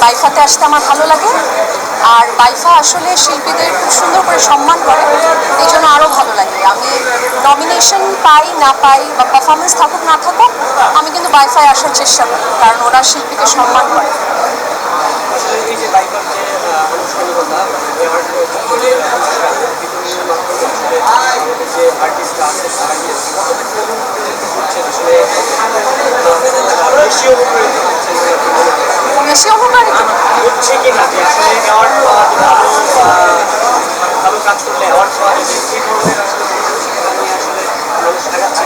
বাইফাতে আসতে আমার ভালো লাগে। আর বাইফা আসলে শিল্পীদের খুব সুন্দর করে সম্মান করে, এই জন্য আরও ভালো লাগে। আমি নমিনেশন পাই না পাই বা পারফরমেন্স থাকুক না থাকুক, আমি কিন্তু বাইফায় আসার চেষ্টা করি, কারণ ওরা শিল্পীকে সম্মান করে। বেশি অনুপ্রাণিত হচ্ছে কি না যে আসলে অ্যাওয়ার্ড পাওয়া ভালো কাজ করলে অ্যাওয়ার্ড পাওয়া যাবে এই ধরনের আসলে মানুষ আগাচ্ছে।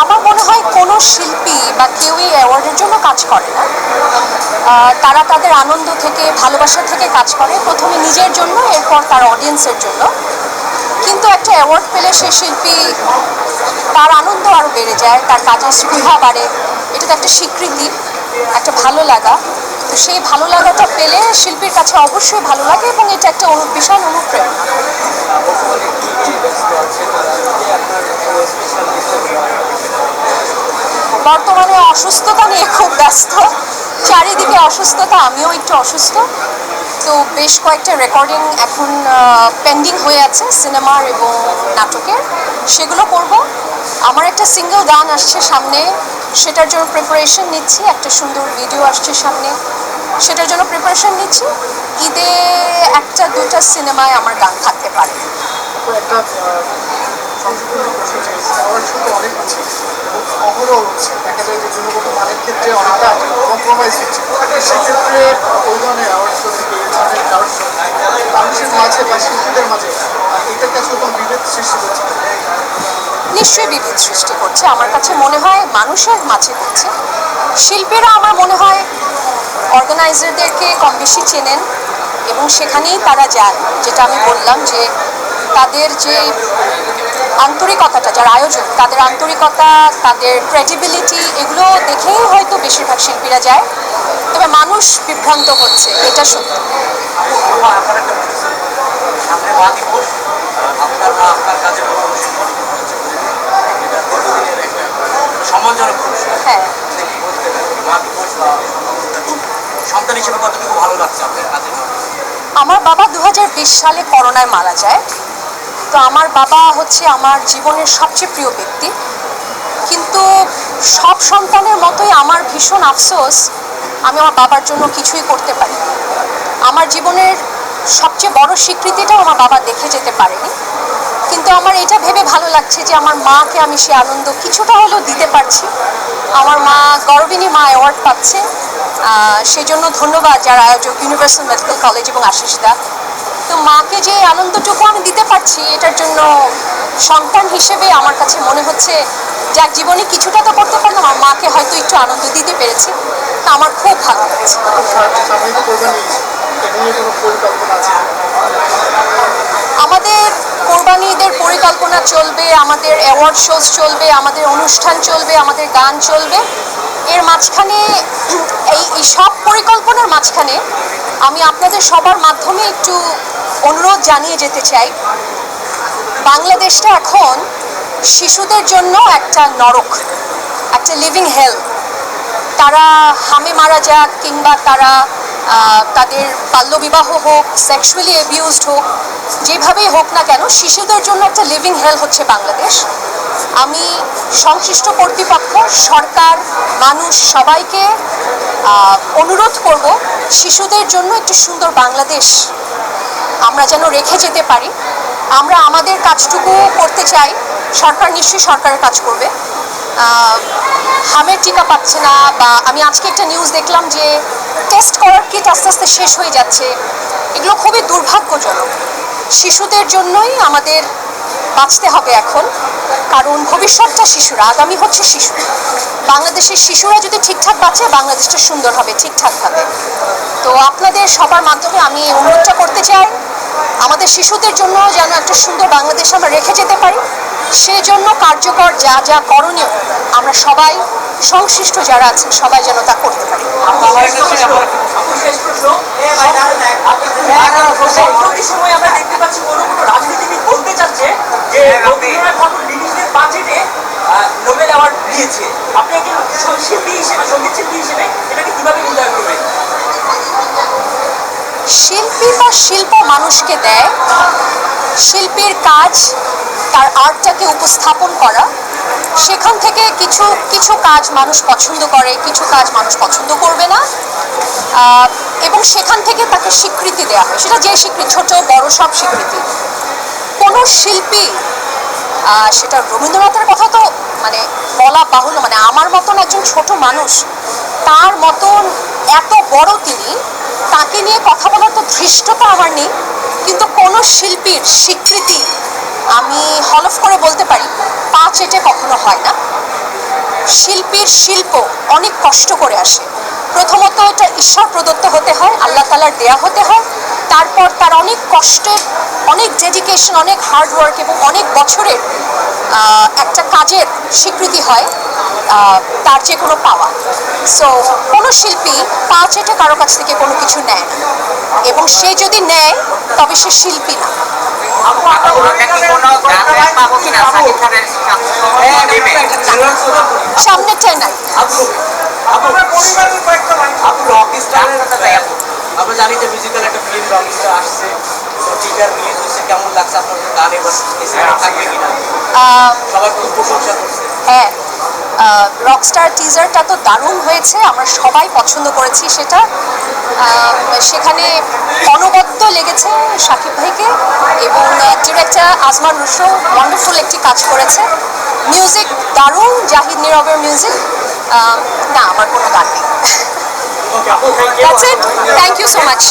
আমার মনে হয় কোনো শিল্পী বা কেউই অ্যাওয়ার্ডের জন্য কাজ করে না। তারা তাদের আনন্দ থেকে, ভালোবাসা থেকে কাজ করে, প্রথমে নিজের জন্য, এরপর তার অডিয়েন্সের জন্য। কিন্তু একটা অ্যাওয়ার্ড পেলে সে শিল্পী, তার আনন্দ আরও বেড়ে যায়, তার কাজের স্পৃহা বাড়ে। এটা তো একটা স্বীকৃতি, একটা ভালো লাগা। তো সেই ভালো লাগাটা পেলে শিল্পীর কাছে অবশ্যই ভালো লাগে, এবং এটা একটা বিশাল অনুপ্রেরণা। বর্তমানে অসুস্থতা নিয়ে খুব ব্যস্ত, চারিদিকে অসুস্থতা, আমিও একটু অসুস্থ। তো বেশ কয়েকটা রেকর্ডিং এখন পেন্ডিং হয়ে আছে সিনেমার এবং নাটকের, সেগুলো করব। আমার একটা সিঙ্গেল গান আসছে সামনে, সেটার জন্য প্রিপারেশন নিচ্ছি। একটা সুন্দর ভিডিও আসছে সামনে, সেটার জন্য প্রিপারেশন নিচ্ছি। ঈদে একটা দুটা সিনেমায় আমার গান থাকতে পারে। একটা অনেক হচ্ছে অহরহ হচ্ছে, দেখা যায় যে গুণগত মানের ক্ষেত্রে অনেকটা কম্প্রোমাইজ হচ্ছে। সেক্ষেত্রে ওই ধরনের অ্যাওয়ার্ড শো থেকে এই ধরনের অ্যাওয়ার্ড শো মানুষের মাঝে বা শিল্পীদের মাঝে এটা কাছে কোনো বিভেদ সৃষ্টি করছে? নিশ্চয়ই বিভেদ সৃষ্টি করছে, আমার কাছে মনে হয় মানুষের মাঝে করছে। শিল্পীরা আমার মনে হয় অর্গানাইজারদেরকে কম বেশি চেনেন, এবং সেখানেই তারা যান। যেটা আমি বললাম যে তাদের যে আন্তরিকতাটা, যারা আয়োজক তাদের আন্তরিকতা, তাদের ক্রেডিবিলিটি, এগুলো দেখেই হয়তো বেশিরভাগ শিল্পীরা যায়। তবে মানুষ বিভ্রান্ত হচ্ছে, এটা সত্যি। হ্যাঁ, সন্তান হিসেবে কতটুকু ভালো লাগছে আপনার কাজে? আমার বাবা 2020 সালে করোনায় মারা যায়। তো আমার বাবা হচ্ছে আমার জীবনের সবচেয়ে প্রিয় ব্যক্তি। কিন্তু সব সন্তানের মতোই আমার ভীষণ আফসোস, আমি আমার বাবার জন্য কিছুই করতে পারি। আমার জীবনের সবচেয়ে বড় স্বীকৃতিটাও আমার বাবা দেখে যেতে পারেনি। কিন্তু আমার এটা ভেবে ভালো লাগছে যে আমার মাকে আমি সে আনন্দ কিছুটা হলেও দিতে পারছি। আমার মা, গর্বিণী মা অ্যাওয়ার্ড পাচ্ছে, সেই জন্য ধন্যবাদ যারা আয়োজক, ইউনিভার্সাল মেডিকেল কলেজ এবং আশিসদা। তো মাকে যে আনন্দটুকু আমি দিতে পারছি, এটার জন্য সন্তান হিসেবে আমার কাছে মনে হচ্ছে যার জীবনে কিছুটা তো করতে পারলাম, আমার মাকে হয়তো একটু আনন্দ দিতে পেরেছি। তা আমার খুব ভালো লাগছে। আমাদের কোরবানি ঈদের পরিকল্পনা চলবে, আমাদের অ্যাওয়ার্ড শোজ চলবে, আমাদের অনুষ্ঠান চলবে, আমাদের গান চলবে। এর মাঝখানে, এই সব পরিকল্পনার মাঝখানে আমি আপনাদের সবার মাধ্যমে একটু অনুরোধ জানিয়ে যেতে চাই, বাংলাদেশটা এখন শিশুদের জন্য একটা নরক, একটা লিভিং হেল। তারা হামে মারা যাক, কিংবা তারা তাদের বাল্যবিবাহ হোক, সেক্সুয়ালি অ্যাবিউজড হোক, যেভাবেই হোক না কেন, শিশুদের জন্য একটা লিভিং হেল হচ্ছে বাংলাদেশ। আমি সংশ্লিষ্ট কর্তৃপক্ষ, সরকার, মানুষ সবাইকে অনুরোধ করব, শিশুদের জন্য একটু সুন্দর বাংলাদেশ আমরা যেন রেখে যেতে পারি। আমরা আমাদের কাজটুকু করতে চাই, সরকার নিশ্চয়ই সরকারের কাজ করবে। হামের টিকা পাচ্ছে না, বা আমি আজকে একটা নিউজ দেখলাম যে টেস্ট করার কিট আস্তে আস্তে শেষ হয়ে যাচ্ছে। এগুলো খুবই দুর্ভাগ্যজনক। শিশুদের জন্যই আমাদের বাঁচতে হবে এখন, কারণ ভবিষ্যৎটা শিশুরা, আগামী হচ্ছে শিশু। বাংলাদেশের শিশুরা যদি ঠিকঠাক বাঁচে, বাংলাদেশটা সুন্দর হবে ঠিকঠাকভাবে। তো আপনাদের সবার মাধ্যমে আমি অনুরোধটা করতে চাই, আমাদের শিশুদের জন্য যেন একটা সুন্দর বাংলাদেশ আমরা রেখে যেতে পারি, সেই জন্য কার্যকর যা যা করণীয় আমরা সবাই, সংশ্লিষ্ট যারা আছেন সবাই যেন তা করতে পারি। সময় আমরা দেখতে পাচ্ছি কোনো রাজনীতিবিদ বলতে চাচ্ছে যে রবীন্দ্রনাথ ঠাকুর নিজেদের বাজেটে নোবেল অ্যাওয়ার্ড দিয়েছে। আপনি একজন শিল্পী হিসেবে, সঙ্গীত শিল্পী হিসেবে এটাকে কিভাবে মূল্যায়ন করবেন? শিল্পী বা শিল্প মানুষকে দেয় শিল্পীর কাজ, তার আর্টটাকে উপস্থাপন করা। সেখান থেকে কিছু কিছু কাজ মানুষ পছন্দ করে, কিছু কাজ মানুষ পছন্দ করবে না, এবং সেখান থেকে তাকে স্বীকৃতি দেওয়া হয়। সেটা যে স্বীকৃতি, ছোট বড় সব স্বীকৃতি। কোনো শিল্পী, সেটা রবীন্দ্রনাথের কথা তো মানে বলা বাহুল্য, মানে আমার মতন একজন ছোট মানুষ, তার মতন এত বড় তিনি, তাকে নিয়ে কথা বলার তো ধৃষ্টতা আমার নেই। কিন্তু কোনো শিল্পীর স্বীকৃতি আমি হলফ করে বলতে পারি পা চেটে কখনো হয় না। শিল্পীর শিল্প অনেক কষ্ট করে আসে। প্রথমত এটা ঈশ্বর প্রদত্ত হতে হয়, আল্লাহ তাআলার দেয়া হতে হয়। তারপর তার অনেক কষ্টের, অনেক ডেডিকেশন, অনেক হার্ডওয়ার্ক এবং অনেক বছরের একটা কাজের স্বীকৃতি হয় তার যে কোনো পাওয়া। সো কোনো শিল্পী পা চেটে কারো কাছ থেকে কোনো কিছু নেয় না, এবং সে যদি নেয় তবে সে শিল্পী না। সামনেরটাই নাই। আমরা জানি যে মিউজিক্যাল একটা ফিল্ম রকস্টার আসছে, তো টিজার রিলিজ হচ্ছে, কেমন লাগছে আপনার গান এবার থাকবে কিনা? সবাই খুব প্রশংসা করছে। হ্যাঁ, রকস্টার টিজারটা তো দারুণ হয়েছে, আমরা সবাই পছন্দ করেছি সেটা। সেখানে অনবদ্য লেগেছে শাকিব ভাইকে, এবং ডিরেক্টর আজমান রুশো ওয়ান্ডারফুল একটি কাজ করেছে। মিউজিক দারুণ, জাহিদ নীরবের মিউজিক। না, আমার কোনো গান নেই। ওকে আপু, thank you. That's it. Thank you so much.